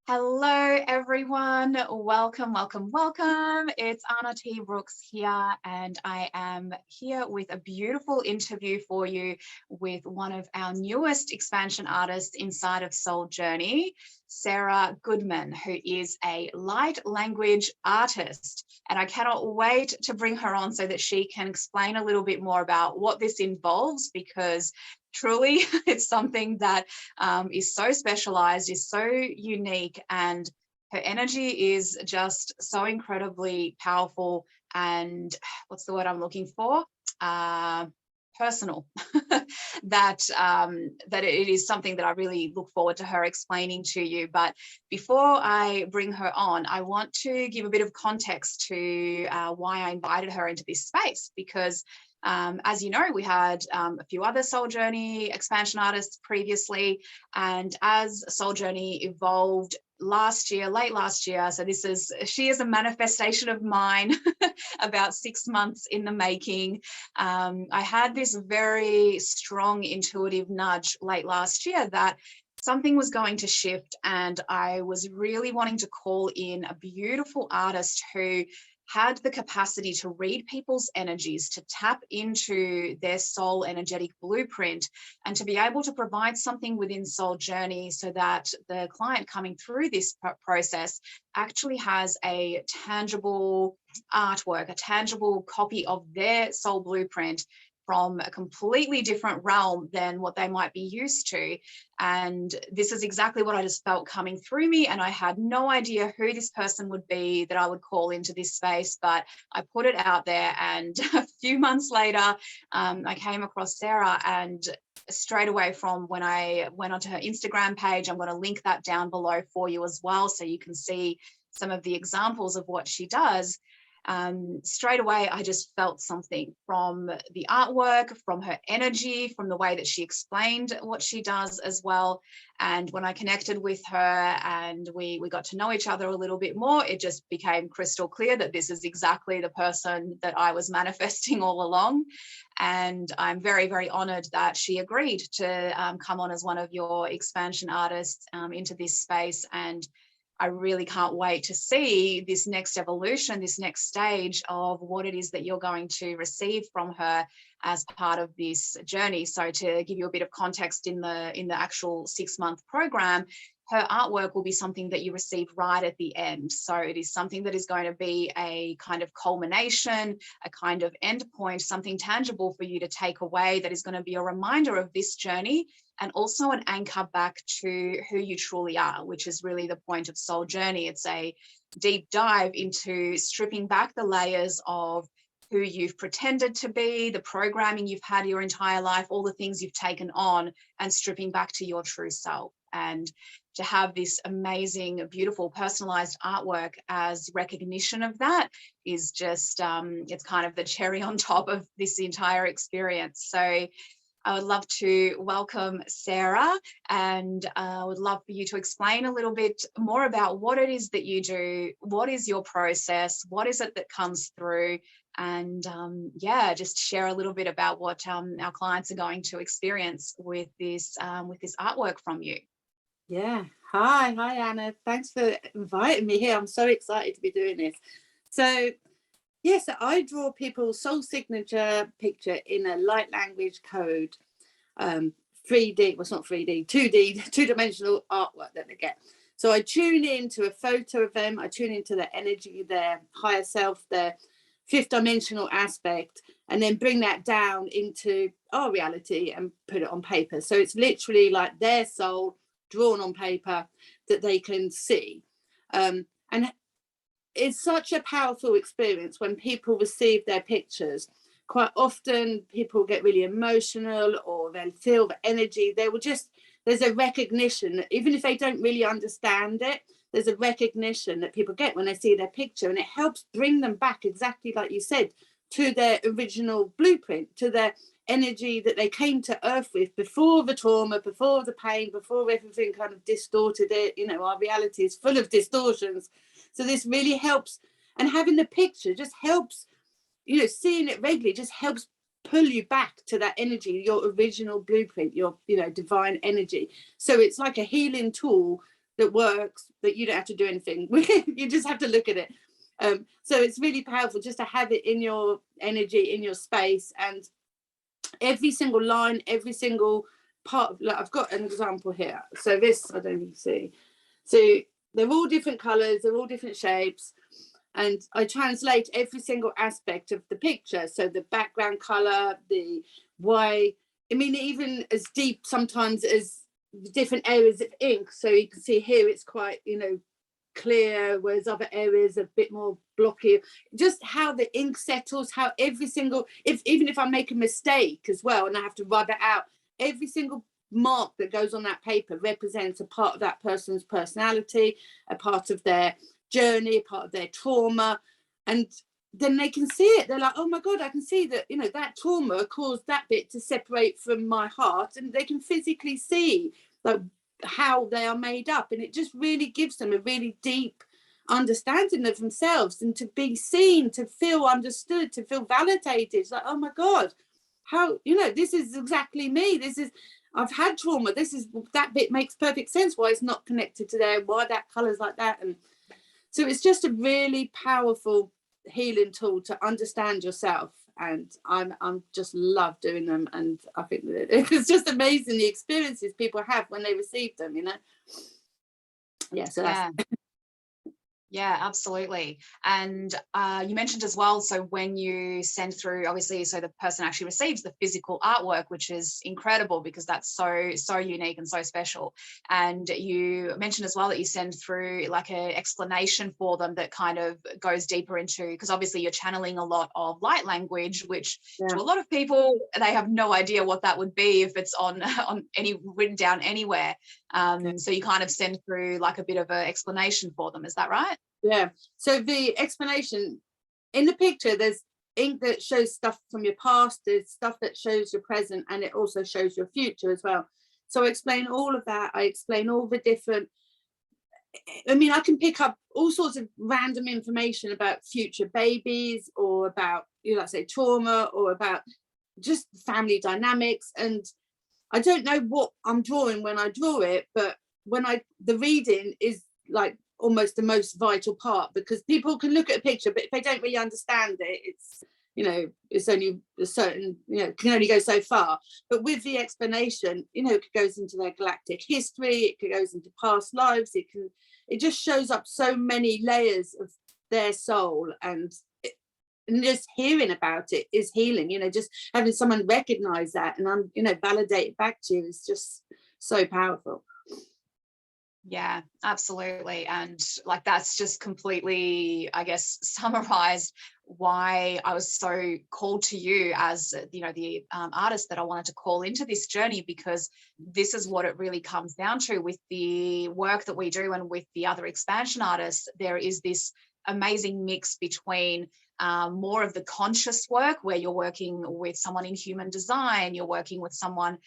Hello, everyone. Welcome, welcome, welcome. It's Anna T. Brooks here, and I am here with a beautiful interview for you with one of our newest expansion artists inside of Soul Journey, Sarah Goodman, who is a light language artist. And I cannot wait to bring her on so that she can explain a little bit more about what this involves, because truly it's something that is so specialized, is so unique, and her energy is just so incredibly powerful and what's the word I'm looking for? Personal. that it is something that I really look forward to her explaining to you. But before I bring her on, I want to give a bit of context to why I invited her into this space, because as you know, we had a few other Soul Journey expansion artists previously, and as Soul Journey evolved late last year, so she is a manifestation of mine about 6 months in the making. I had this very strong intuitive nudge late last year that something was going to shift, and I was really wanting to call in a beautiful artist who had the capacity to read people's energies, to tap into their soul energetic blueprint, and to be able to provide something within Soul Journey so that the client coming through this process actually has a tangible artwork, a tangible copy of their soul blueprint from a completely different realm than what they might be used to. And this is exactly what I just felt coming through me. And I had no idea who this person would be that I would call into this space, but I put it out there. And a few months later, I came across Sarah, and straight away from when I went onto her Instagram page, I'm going to link that down below for you as well, so you can see some of the examples of what she does. Straight away, I just felt something from the artwork, from her energy, from the way that she explained what she does as well. And when I connected with her and we got to know each other a little bit more, it just became crystal clear that this is exactly the person that I was manifesting all along. And I'm very, very honored that she agreed to come on as one of your expansion artists into this space. And I really can't wait to see this next evolution, this next stage of what it is that you're going to receive from her as part of this journey. So to give you a bit of context, in the actual 6-month program, her artwork will be something that you receive right at the end. So it is something that is going to be a kind of culmination, a kind of end point, something tangible for you to take away that is going to be a reminder of this journey, and also an anchor back to who you truly are, which is really the point of Soul Journey. It's a deep dive into stripping back the layers of who you've pretended to be, the programming you've had your entire life, all the things you've taken on, and stripping back to your true self. And to have this amazing, beautiful, personalized artwork as recognition of that is just, it's kind of the cherry on top of this entire experience. So I would love to welcome Sarah, and I would love for you to explain a little bit more about what it is that you do, what is your process, what is it that comes through, and yeah, just share a little bit about what our clients are going to experience with this artwork from you. Yeah. Hi, Anna. Thanks for inviting me here. I'm so excited to be doing this. So, yes, I draw people's soul signature picture in a light language code, 3D, well, it's not 3D, 2D, two-dimensional artwork that they get. So I tune into a photo of them, I tune into their energy, their higher self, their fifth dimensional aspect, and then bring that down into our reality and put it on paper. So it's literally like their soul drawn on paper that they can see. And it's such a powerful experience when people receive their pictures. Quite often people get really emotional, or they'll feel the energy. There's a recognition, even if they don't really understand it, there's a recognition that people get when they see their picture, and it helps bring them back, exactly like you said, to their original blueprint, to their energy that they came to earth with before the trauma, before the pain, before everything kind of distorted it. You know, our reality is full of distortions. So this really helps, and having the picture just helps, you know, seeing it regularly just helps pull you back to that energy, your original blueprint, your, you know, divine energy. So it's like a healing tool that works, that you don't have to do anything. You just have to look at it. So it's really powerful just to have it in your energy, in your space, and every single line, every single part of, like, I've got an example here. So this, I don't even see. So they're all different colors, they're all different shapes, and I translate every single aspect of the picture. So the background color, the why, I mean, even as deep sometimes as different areas of ink. So you can see here it's quite, you know, clear, whereas other areas are a bit more blocky. Just how the ink settles, how every single, even if I make a mistake as well and I have to rub it out, every single mark that goes on that paper represents a part of that person's personality, a part of their journey, a part of their trauma. And then they can see it. They're like, oh my God, I can see that, you know, that trauma caused that bit to separate from my heart. And they can physically see, like, how they are made up. And it just really gives them a really deep understanding of themselves, and to be seen, to feel understood, to feel validated. It's like, oh my God, how, you know, this is exactly me. This is, I've had trauma. This is, that bit makes perfect sense why it's not connected to there, why that color's like that. And so it's just a really powerful healing tool to understand yourself. And I'm just love doing them. And I think that it's just amazing the experiences people have when they receive them, you know. Yeah, so that's Yeah, absolutely. And you mentioned as well, so when you send through, obviously, so the person actually receives the physical artwork, which is incredible because that's so unique and so special. And you mentioned as well that you send through like an explanation for them that kind of goes deeper into, because obviously you're channeling a lot of light language, which to a lot of people, they have no idea what that would be if it's on any written down anywhere. So you kind of send through like a bit of an explanation for them. Is that right? Yeah. So the explanation in the picture, there's ink that shows stuff from your past, there's stuff that shows your present, and it also shows your future as well. So I explain all of that. I explain all the different, I mean, I can pick up all sorts of random information about future babies, or about, you know, like say trauma, or about just family dynamics. And I don't know what I'm drawing when I draw it, but the reading is like almost the most vital part, because people can look at a picture, but if they don't really understand it, it's, you know, it's only a certain, you know, can only go so far. But with the explanation, you know, it goes into their galactic history, it goes into past lives, it just shows up so many layers of their soul. And just hearing about it is healing, you know, just having someone recognize that and, you know, validate it back to you is just so powerful. Yeah, absolutely. And like that's just completely, I guess, summarized why I was so called to you as, you know, the artist that I wanted to call into this journey, because this is what it really comes down to with the work that we do and with the other expansion artists. There is this amazing mix between more of the conscious work where you're working with someone in human design, you're working with someone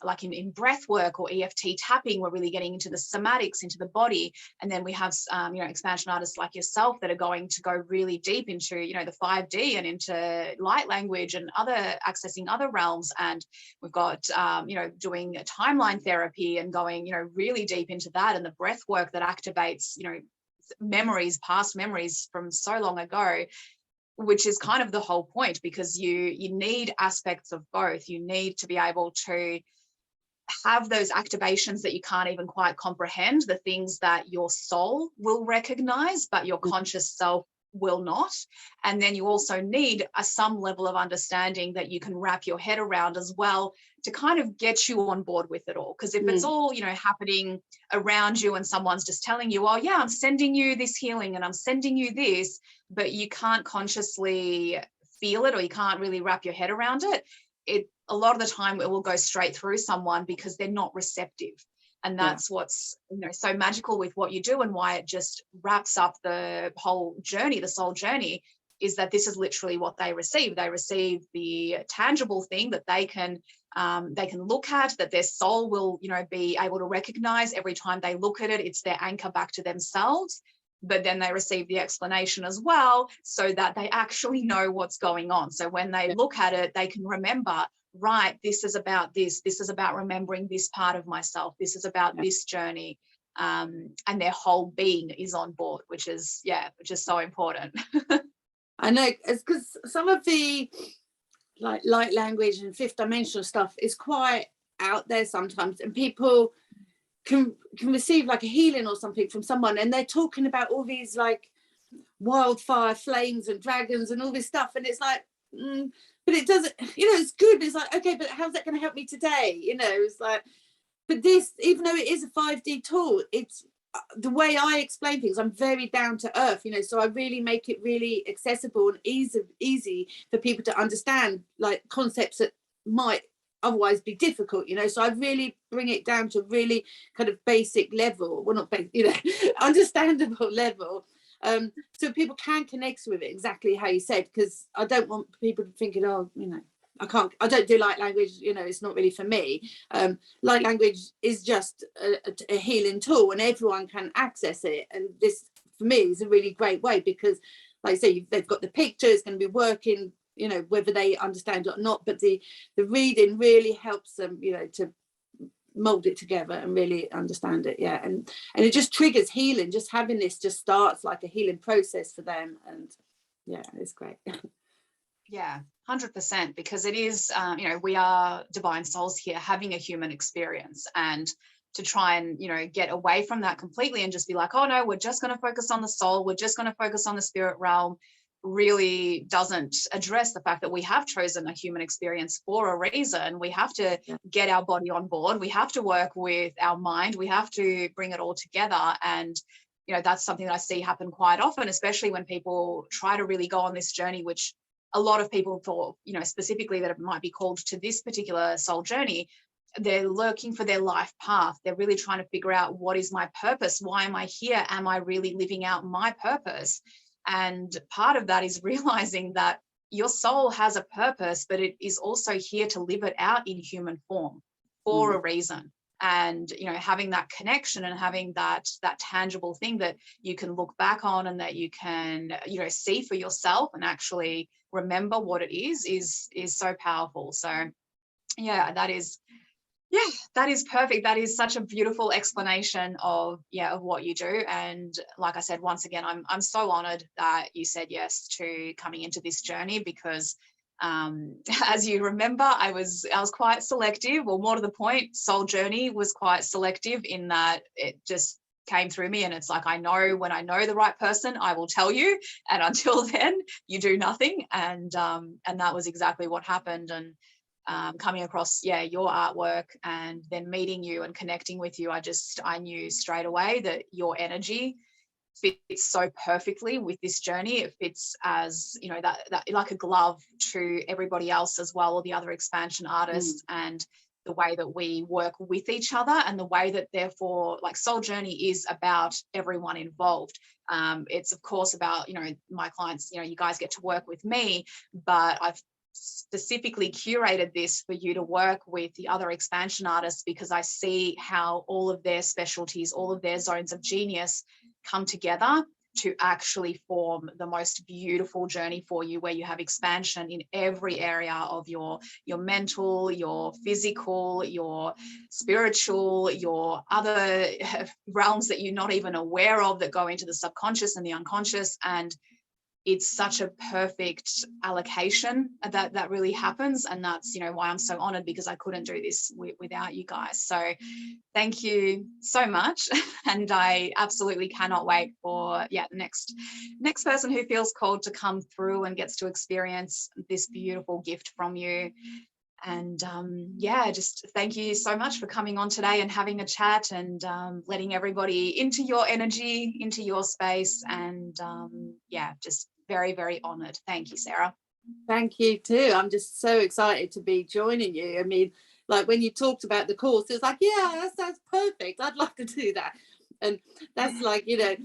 like in breath work or EFT tapping. We're really getting into the somatics, into the body. And then we have, you know, expansion artists like yourself that are going to go really deep into, you know, the 5D and into light language and accessing other realms. And we've got, you know, doing timeline therapy and going, you know, really deep into that, and the breath work that activates, you know, memories, past memories from so long ago, which is kind of the whole point, because you need aspects of both. You need to be able to have those activations that you can't even quite comprehend, the things that your soul will recognize but your conscious self will not. And then you also need some level of understanding that you can wrap your head around as well, to kind of get you on board with it all. Because if it's all, you know, happening around you and someone's just telling you, oh yeah, I'm sending you this healing and I'm sending you this, but you can't consciously feel it, or you can't really wrap your head around it, a lot of the time it will go straight through someone because they're not receptive. And that's what's, you know, so magical with what you do, and why it just wraps up the whole journey, the soul journey, is that this is literally what they receive. They receive the tangible thing that they can look at, that their soul will, you know, be able to recognize every time they look at it. It's their anchor back to themselves. But then they receive the explanation as well, so that they actually know what's going on. So when they look at it, they can remember, right, this is about this. This is about remembering this part of myself. This is about this journey. and their whole being is on board, which is so important. I know, it's because some of the like light language and fifth dimensional stuff is quite out there sometimes, and people can receive like a healing or something from someone, and they're talking about all these like wildfire flames and dragons and all this stuff, and it's like but it doesn't, it's good, but it's like, okay, but how's that going to help me today? It's like, but this, even though it is a 5D tool, it's the way I explain things, I'm very down to earth, so I really make it really accessible and easy for people to understand, like concepts that might otherwise be difficult, so I really bring it down to really kind of basic level, well, not basic, understandable level, so people can connect with it exactly how you said, because I don't want people thinking, oh, I don't do light language, it's not really for me. Light language is just a healing tool, and everyone can access it, and this for me is a really great way, because like I say, they've got the picture, it's going to be working, whether they understand it or not, but the reading really helps them, to mold it together and really understand it. And it just triggers healing. Just having this just starts like a healing process for them, and it's great. 100%, because it is, we are divine souls here having a human experience, and to try and, get away from that completely and just be like, oh no, we're just going to focus on the soul, we're just going to focus on the spirit realm, really doesn't address the fact that we have chosen a human experience for a reason. We have to get our body on board, we have to work with our mind, we have to bring it all together. And that's something that I see happen quite often, especially when people try to really go on this journey, which a lot of people thought, specifically that it might be called to this particular soul journey. They're looking for their life path. They're really trying to figure out, what is my purpose? Why am I here? Am I really living out my purpose? And part of that is realizing that your soul has a purpose, but it is also here to live it out in human form for a reason. And having that connection and having that tangible thing that you can look back on and that you can see for yourself and actually remember what it is so powerful. So that is perfect. That is such a beautiful explanation of what you do. And like I said, once again, I'm so honored that you said yes to coming into this journey, because as you remember, I was quite selective, or more to the point, soul journey was quite selective in that it just came through me, and it's like, I know when I know the right person, I will tell you, and until then you do nothing. And that was exactly what happened. And coming across your artwork and then meeting you and connecting with you, I knew straight away that your energy fits so perfectly with this journey. It fits as that like a glove to everybody else as well, or the other expansion artists, and the way that we work with each other, and the way that therefore, like, soul journey is about everyone involved. It's of course about my clients, you guys get to work with me, but I've specifically curated this for you to work with the other expansion artists, because I see how all of their specialties, all of their zones of genius come together to actually form the most beautiful journey for you, where you have expansion in every area of your mental, your physical, your spiritual, your other realms that you're not even aware of, that go into the subconscious and the unconscious. And it's such a perfect allocation that really happens. And that's, why I'm so honored, because I couldn't do this without you guys. So thank you so much. And I absolutely cannot wait for the next person who feels called to come through and gets to experience this beautiful gift from you. And just thank you so much for coming on today and having a chat, and letting everybody into your energy, into your space. And just very, very honored. Thank you, Sarah. Thank you too. I'm just so excited to be joining you. I mean, like when you talked about the course, it was like, that sounds perfect. I'd love to do that. And that's like, if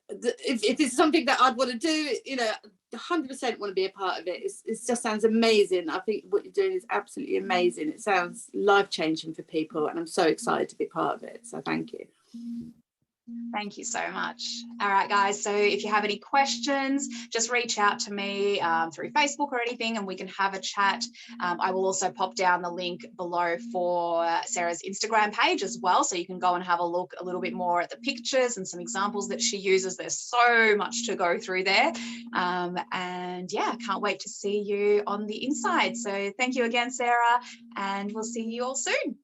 it's something that I'd want to do, 100% want to be a part of it. It just sounds amazing. I think what you're doing is absolutely amazing. It sounds life-changing for people, and I'm so excited to be part of it. So thank you. Thank you so much. All right, guys. So if you have any questions, just reach out to me through Facebook or anything, and we can have a chat. I will also pop down the link below for Sarah's Instagram page as well, so you can go and have a look a little bit more at the pictures and some examples that she uses. There's so much to go through there. And yeah, can't wait to see you on the inside. So thank you again, Sarah, and we'll see you all soon.